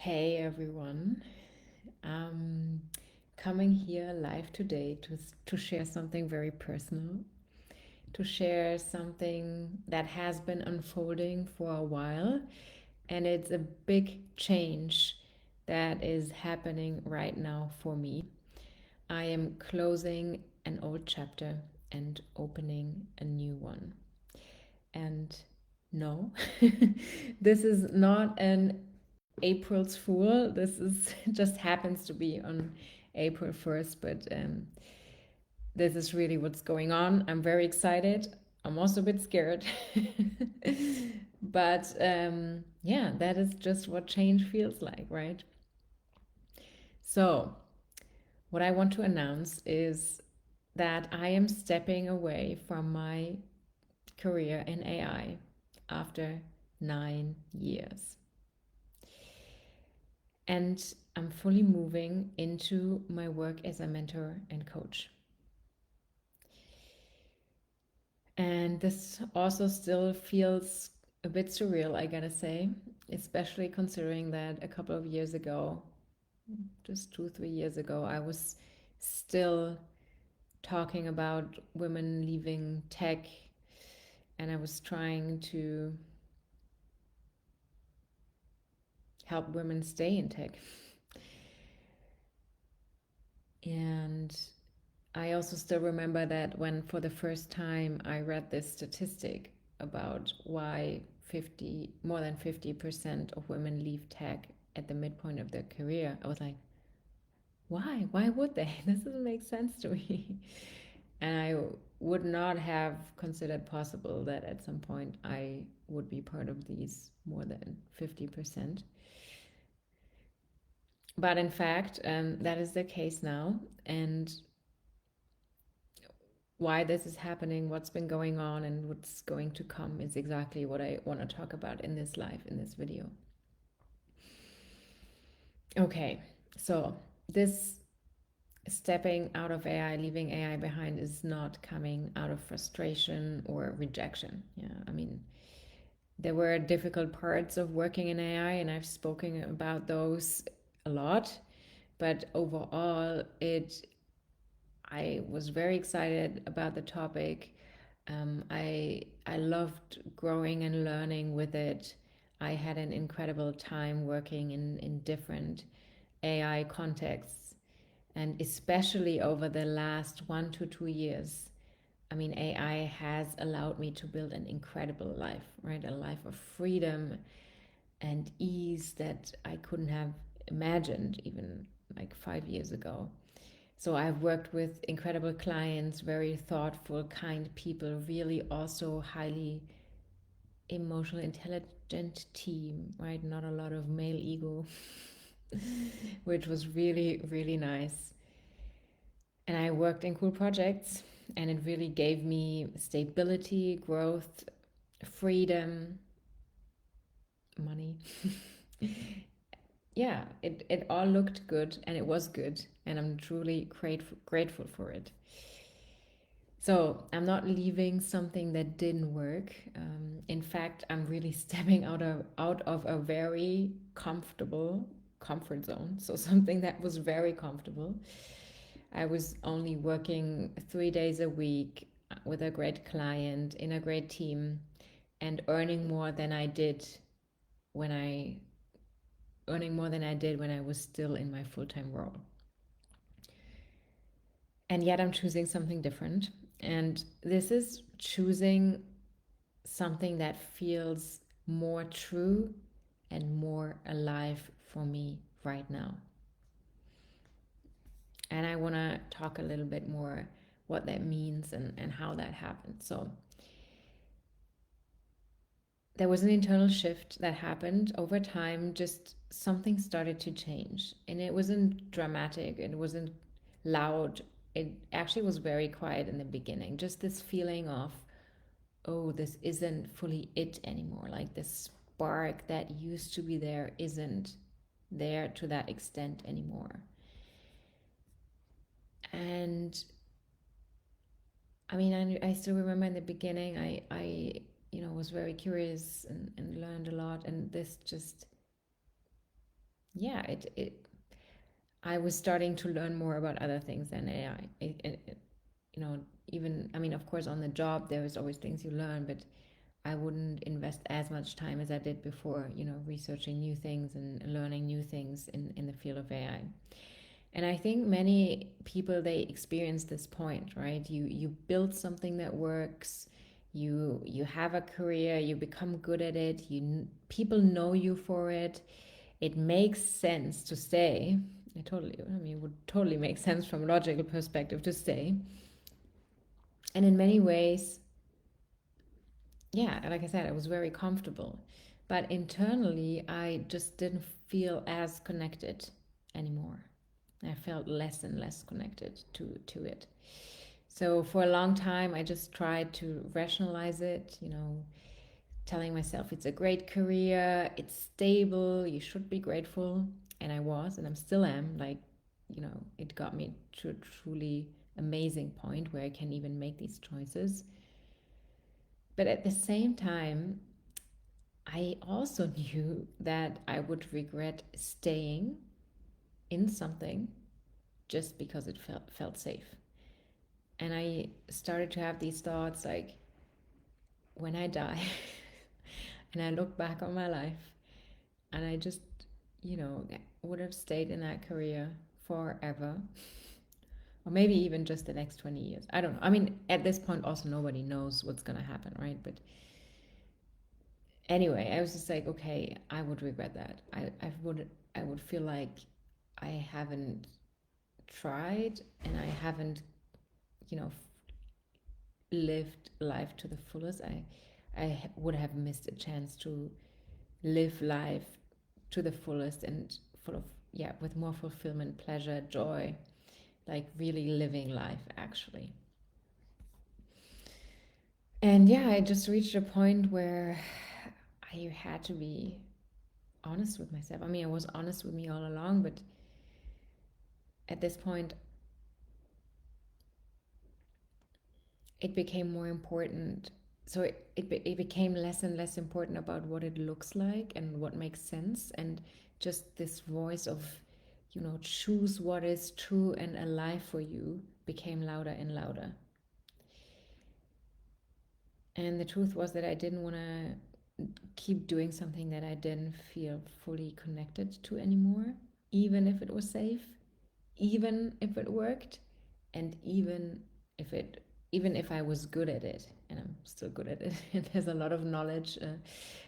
Hey everyone, um, coming here live today to share something very personal, to share something that has been unfolding for a while, and it's a big change that is happening right now for me. I am closing an old chapter and opening a new one. And no, this is not an April's Fool. This is just happens to be on April 1st, but this is really what's going on. I'm very excited. I'm also a bit scared. But yeah, that is just what change feels like, right? So, what I want to announce is that I am stepping away from my career in AI after 9 years. And I'm fully moving into my work as a mentor and coach. And this also still feels a bit surreal, I gotta say, especially considering that a couple of years ago, just 2, 3 years ago, I was still talking about women leaving tech, and I was trying to help women stay in tech. And I also still remember that when for the first time I read this statistic about why 50 more than 50% of women leave tech at the midpoint of their career, I was like, why would they? This doesn't make sense to me. And I would not have considered possible that at some point I would be part of these more than 50%. But in fact, that is the case now. And why this is happening, what's been going on, and what's going to come is exactly what I want to talk about in this live, in this video. Okay, so this stepping out of AI, leaving AI behind, is not coming out of frustration or rejection. Yeah, I mean, there were difficult parts of working in AI, and I've spoken about those a lot. But overall, I was very excited about the topic. I loved growing and learning with it. I had an incredible time working in different AI contexts, and especially over the last 1 to 2 years. I mean, AI has allowed me to build an incredible life, right? A life of freedom and ease that I couldn't have imagined even like 5 years ago. So I've worked with incredible clients, very thoughtful, kind people, really also highly emotional, intelligent team, right? Not a lot of male ego, which was really, really nice. And I worked in cool projects, and it really gave me stability, growth, freedom, money. Yeah, it all looked good and it was good, and I'm truly grateful for it. So I'm not leaving something that didn't work. In fact, I'm really stepping out of a very comfortable comfort zone. So something that was very comfortable. I was only working 3 days a week with a great client in a great team, and when I earning more than I did when I was still in my full-time role. And yet I'm choosing something different. And this is choosing something that feels more true and more alive for me right now. And I want to talk a little bit more what that means and how that happened. So there was an internal shift that happened over time. Just something started to change, and it wasn't dramatic, it wasn't loud. It actually was very quiet in the beginning, just this feeling of, oh, this isn't fully it anymore. Like the spark that used to be there isn't there to that extent anymore. And I mean, I still remember in the beginning, was very curious and learned a lot. And this just, yeah, it I was starting to learn more about other things than AI. You know, even, I mean, of course, on the job, there is always things you learn, but I wouldn't invest as much time as I did before, researching new things and learning new things in the field of AI. And I think many people, they experience this point, right? You build something that works, you have a career, you become good at it, people know you for it. It makes sense to stay. I mean, it would totally make sense from a logical perspective to stay. And in many ways, yeah, like I said, I was very comfortable. But internally, I just didn't feel as connected anymore. I felt less and less connected to it. So for a long time, I just tried to rationalize it, telling myself it's a great career, it's stable, you should be grateful. And I was, and I'm still am. Like, it got me to a truly amazing point where I can even make these choices. But at the same time, I also knew that I would regret staying in something just because it felt safe. And I started to have these thoughts like, when I die and I look back on my life and I just, would have stayed in that career forever, or maybe even just the next 20 years. I don't know. I mean, at this point, also nobody knows what's going to happen, right? But anyway, I was just like, okay, I would regret that. I would feel like I haven't tried and I haven't, you know, lived life to the fullest. I would have missed a chance to live life to the fullest and full of, yeah, with more fulfillment, pleasure, joy, like really living life actually. And yeah, I just reached a point where I had to be honest with myself. I mean, I was honest with me all along, but at this point, it became more important. So it became less and less important about what it looks like and what makes sense, and just this voice of, choose what is true and alive for you became louder and louder. And the truth was that I didn't want to keep doing something that I didn't feel fully connected to anymore, even if it was safe, even if it worked, and if it even if I was good at it, and I'm still good at it. And there's a lot of knowledge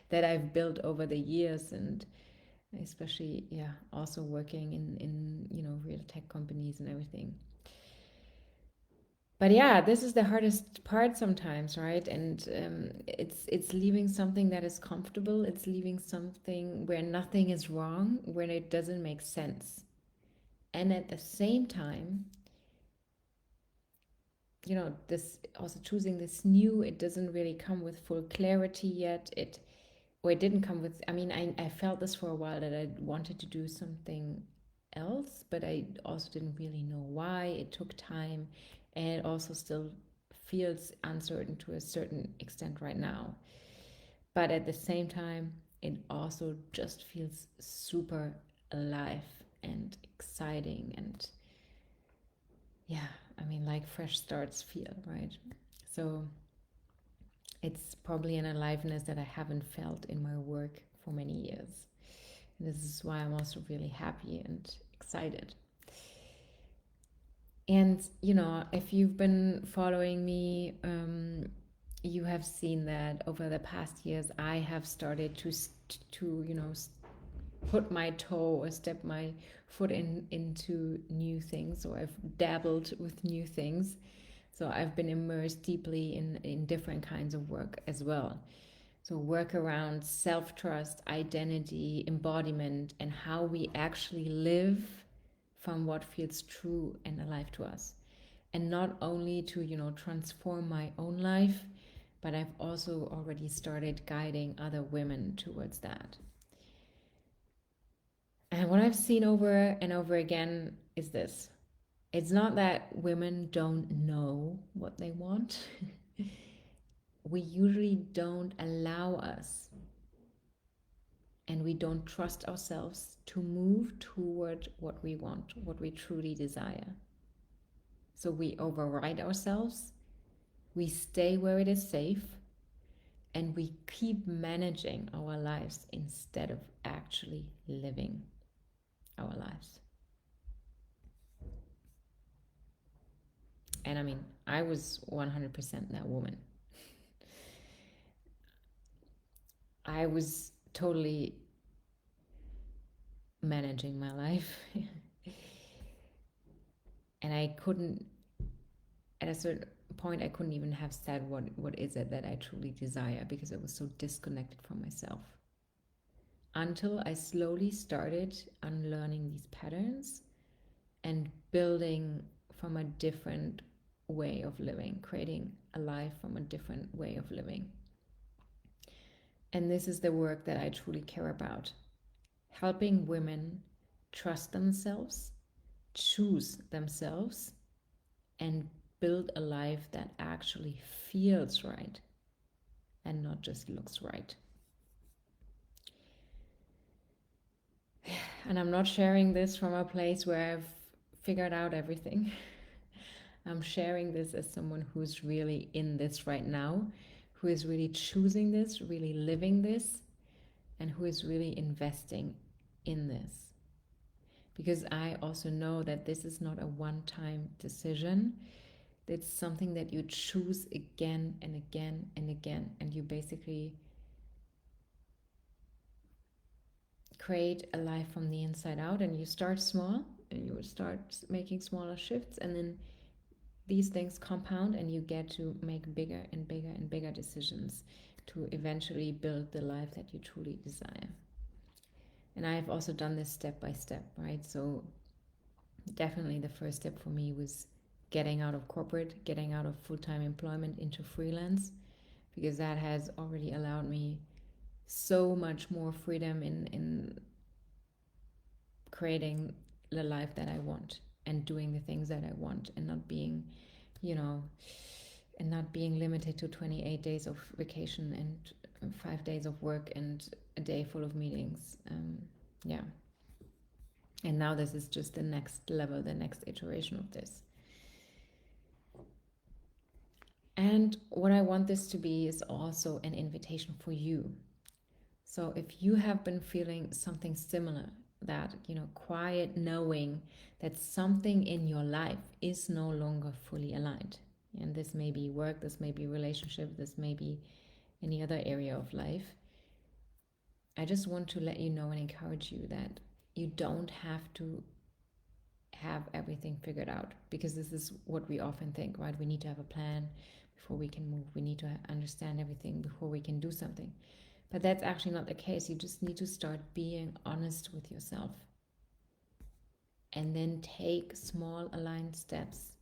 that I've built over the years, and especially, yeah, also working in real tech companies and everything. But yeah, this is the hardest part sometimes, right? And it's leaving something that is comfortable. It's leaving something where nothing is wrong, where it doesn't make sense. And at the same time, this also choosing this new, it doesn't really come with full clarity yet. It didn't come with, I mean, I felt this for a while that I wanted to do something else, but I also didn't really know why. It took time, and it also still feels uncertain to a certain extent right now. But at the same time, it also just feels super alive and exciting, and yeah, I mean, like fresh starts feel, right? So it's probably an aliveness that I haven't felt in my work for many years. And this is why I'm also really happy and excited. And, if you've been following me, you have seen that over the past years, I have started to put my toe or step my foot into new things. So I've dabbled with new things. So I've been immersed deeply in different kinds of work as well. So work around self-trust, identity, embodiment, and how we actually live from what feels true and alive to us. And not only to, transform my own life, but I've also already started guiding other women towards that. And what I've seen over and over again is this: it's not that women don't know what they want. We usually don't allow us and we don't trust ourselves to move toward what we want, what we truly desire. So we override ourselves, we stay where it is safe, and we keep managing our lives instead of actually living our lives. And I mean, I was 100% that woman. I was totally managing my life. And I couldn't, at a certain point, I couldn't even have said what is it that I truly desire, because I was so disconnected from myself. Until I slowly started unlearning these patterns and building from a different way of living, creating a life from a different way of living. And this is the work that I truly care about, helping women trust themselves, choose themselves, and build a life that actually feels right and not just looks right. And I'm not sharing this from a place where I've figured out everything. I'm sharing this as someone who's really in this right now, who is really choosing this, really living this, and who is really investing in this. Because I also know that this is not a one-time decision. It's something that you choose again and again and again, and you basically create a life from the inside out. And you start small, and you start making smaller shifts, and then these things compound, and you get to make bigger and bigger and bigger decisions to eventually build the life that you truly desire. And I have also done this step by step, right? So definitely the first step for me was getting out of corporate, getting out of full-time employment into freelance, because that has already allowed me so much more freedom in creating the life that I want and doing the things that I want, and not being, you know, and not being limited to 28 days of vacation and 5 days of work and a day full of meetings. Yeah. And now this is just the next level, the next iteration of this. And what I want this to be is also an invitation for you. So if you have been feeling something similar, that, quiet knowing that something in your life is no longer fully aligned, and this may be work, this may be relationship, this may be any other area of life, I just want to let you know and encourage you that you don't have to have everything figured out, because this is what we often think, right? We need to have a plan before we can move. We need to understand everything before we can do something. But that's actually not the case. You just need to start being honest with yourself, and then take small aligned steps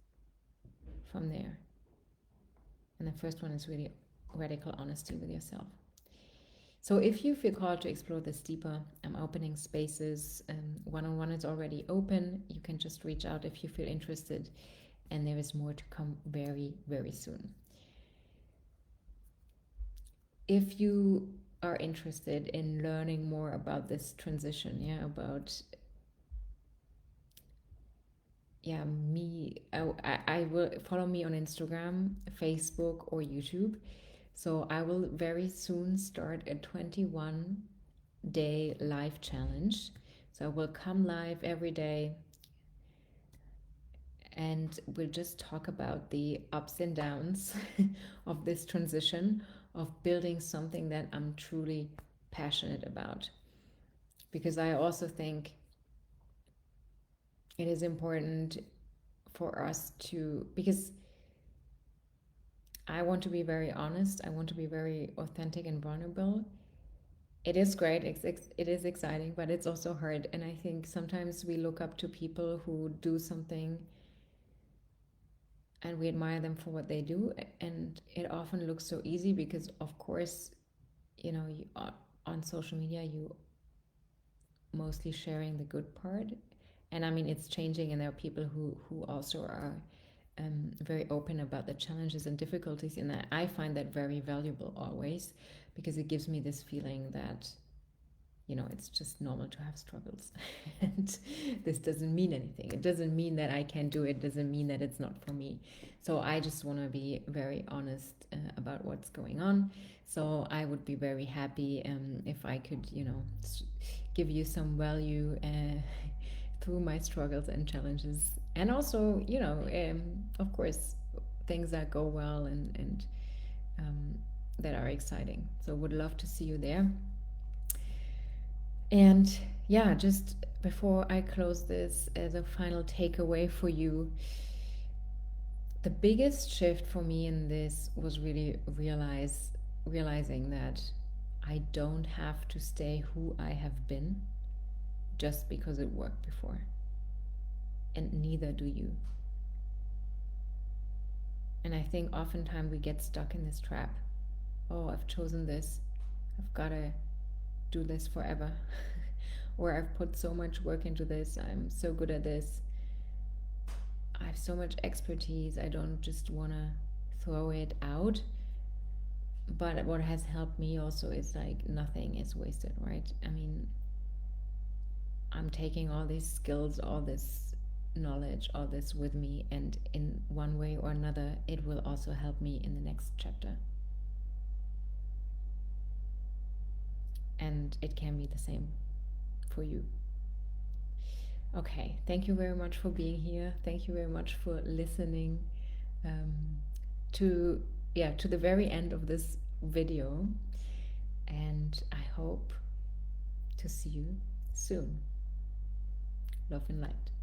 from there. And the first one is really radical honesty with yourself. So if you feel called to explore this deeper, I'm opening spaces. One-on-one is already open. You can just reach out if you feel interested, and there is more to come very, very soon. If you are interested in learning more about this transition, me, I will follow me on Instagram, Facebook, or YouTube. So I will very soon start a 21-day live challenge. So I will come live every day, and we'll just talk about the ups and downs of this transition, of building something that I'm truly passionate about. Because I also think it is important for us to, because I want to be very honest, I want to be very authentic and vulnerable. It is great, it is exciting, but it's also hard. And I think sometimes we look up to people who do something and we admire them for what they do. And it often looks so easy because, of course, you on social media, you mostly sharing the good part. And I mean, it's changing, and there are people who also are very open about the challenges and difficulties, and I find that very valuable always, because it gives me this feeling that you know, it's just normal to have struggles. And this doesn't mean anything. It doesn't mean that I can't do it. It doesn't mean that it's not for me. So I just want to be very honest about what's going on. So I would be very happy if I could, you know, give you some value through my struggles and challenges. And also, you know, of course, things that go well and um, that are exciting. So would love to see you there. And yeah, just before I close this, as a final takeaway for you, the biggest shift for me in this was really realizing that I don't have to stay who I have been just because it worked before. And neither do you. And I think oftentimes we get stuck in this trap. Oh, I've chosen this. I've got to do this forever. Or I've put so much work into this. I'm so good at this. I have so much expertise. I don't just want to throw it out. But what has helped me also is like nothing is wasted, right? I mean, I'm taking all these skills, all this knowledge, all this with me, and in one way or another, it will also help me in the next chapter. And it can be the same for you. Okay, thank you very much for being here. Thank you very much for listening um, to to the very end of this video, and I hope to see you soon. Love and light.